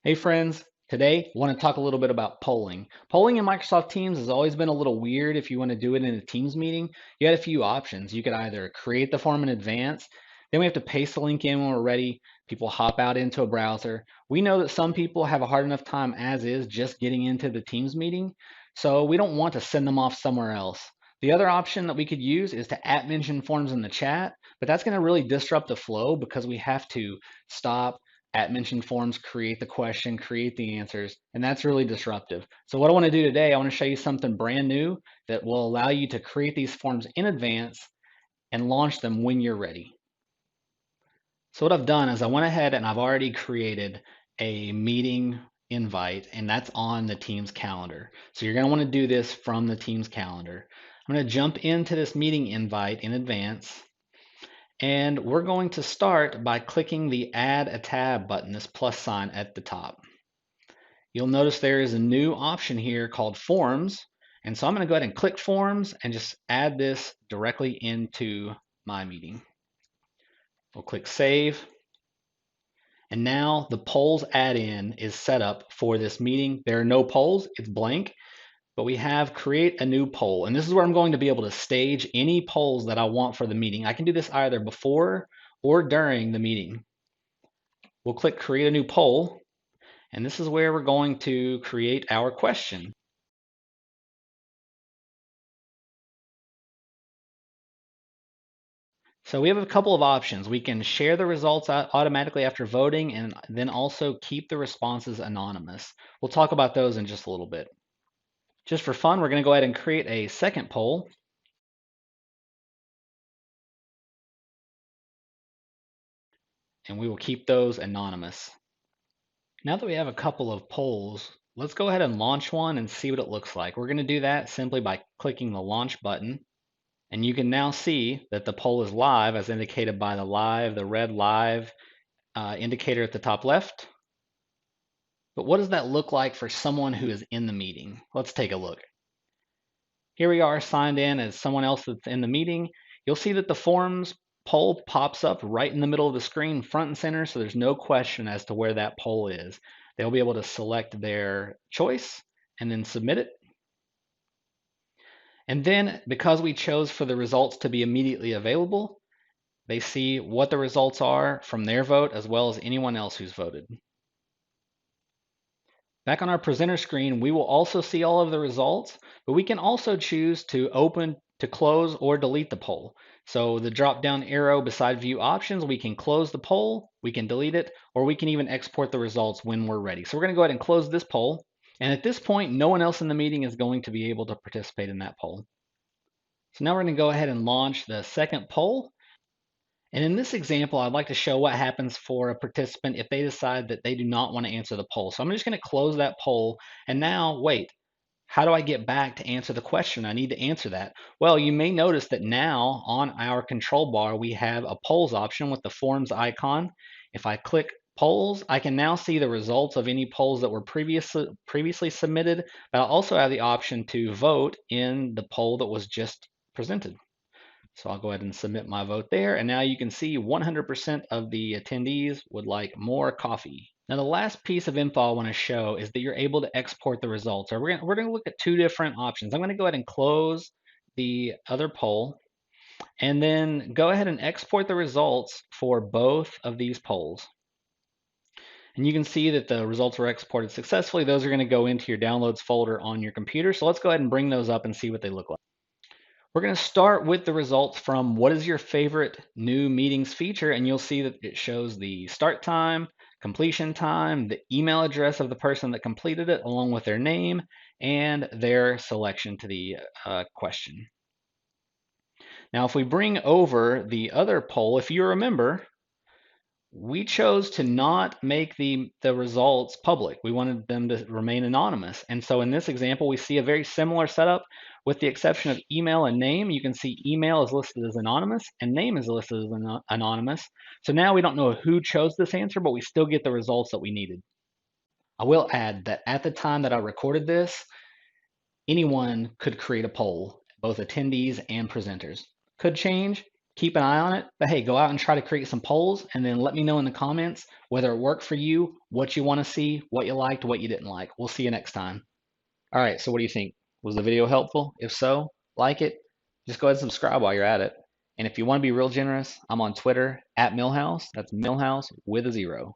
Hey friends, today I want to talk a little bit about polling. Polling in Microsoft Teams has always been a little weird if you want to do it in a Teams meeting. You had a few options. You could either create the form in advance, then we have to paste the link in when we're ready. People hop out into a browser. We know that some people have a hard enough time as is just getting into the Teams meeting, so we don't want to send them off somewhere else. The other option that we could use is to @mention forms in the chat, but that's going to really disrupt the flow because we have to stop @mention forms, create the question, create the answers, and that's really disruptive. So what I want to do today, I want to show you something brand new that will allow you to create these forms in advance and launch them when you're ready. So what I've done is I went ahead and I've already created a meeting invite, and that's on the Teams calendar. So you're going to want to do this from the Teams calendar. I'm going to jump into this meeting invite in advance. And we're going to start by clicking the Add a Tab button, this plus sign at the top. You'll notice there is a new option here called Forms. And so I'm going to go ahead and click Forms and just add this directly into my meeting. We'll click Save. And now the polls add-in is set up for this meeting. There are no polls, it's blank, but we have create a new poll. And this is where I'm going to be able to stage any polls that I want for the meeting. I can do this either before or during the meeting. We'll click create a new poll, and this is where we're going to create our question. So we have a couple of options. We can share the results automatically after voting and then also keep the responses anonymous. We'll talk about those in just a little bit. Just for fun, we're going to go ahead and create a second poll. And we will keep those anonymous. Now that we have a couple of polls, let's go ahead and launch one and see what it looks like. We're going to do that simply by clicking the launch button. And you can now see that the poll is live as indicated by the red live indicator at the top left. But what does that look like for someone who is in the meeting? Let's take a look. Here we are signed in as someone else that's in the meeting. You'll see that the forms poll pops up right in the middle of the screen, front and center, so there's no question as to where that poll is. They'll be able to select their choice and then submit it. And then because we chose for the results to be immediately available, they see what the results are from their vote as well as anyone else who's voted. Back on our presenter screen, we will also see all of the results, but we can also choose to open, to close, or delete the poll. So the drop-down arrow beside View Options, we can close the poll, we can delete it, or we can even export the results when we're ready. So we're going to go ahead and close this poll. And at this point, no one else in the meeting is going to be able to participate in that poll. So now we're going to go ahead and launch the second poll. And in this example, I'd like to show what happens for a participant if they decide that they do not want to answer the poll. So I'm just going to close that poll. And now, wait, how do I get back to answer the question? I need to answer that. Well, you may notice that now on our control bar, we have a polls option with the forms icon. If I click polls, I can now see the results of any polls that were previously submitted, but I'll also have the option to vote in the poll that was just presented. So I'll go ahead and submit my vote there. And now you can see 100% of the attendees would like more coffee. Now the last piece of info I want to show is that you're able to export the results. Or we're going to look at two different options. I'm going to go ahead and close the other poll and then go ahead and export the results for both of these polls. And you can see that the results were exported successfully. Those are going to go into your downloads folder on your computer. So let's go ahead and bring those up and see what they look like. We're going to start with the results from what is your favorite new meetings feature, and you'll see that it shows the start time, completion time, the email address of the person that completed it, along with their name and their selection to the question. Now, if we bring over the other poll, if you remember, we chose to not make the results public. We wanted them to remain anonymous. And so in this example, we see a very similar setup with the exception of email and name. You can see email is listed as anonymous and name is listed as anonymous. So now we don't know who chose this answer, but we still get the results that we needed. I will add that at the time that I recorded this, anyone could create a poll, both attendees and presenters. Could change. keep an eye on it. But hey, go out and try to create some polls and then let me know in the comments whether it worked for you, what you want to see, what you liked, what you didn't like. We'll see you next time. All right, so what do you think? Was the video helpful? If so, like it. Just go ahead and subscribe while you're at it. And if you want to be real generous, I'm on Twitter at Millhouse. That's Millhouse with a 0.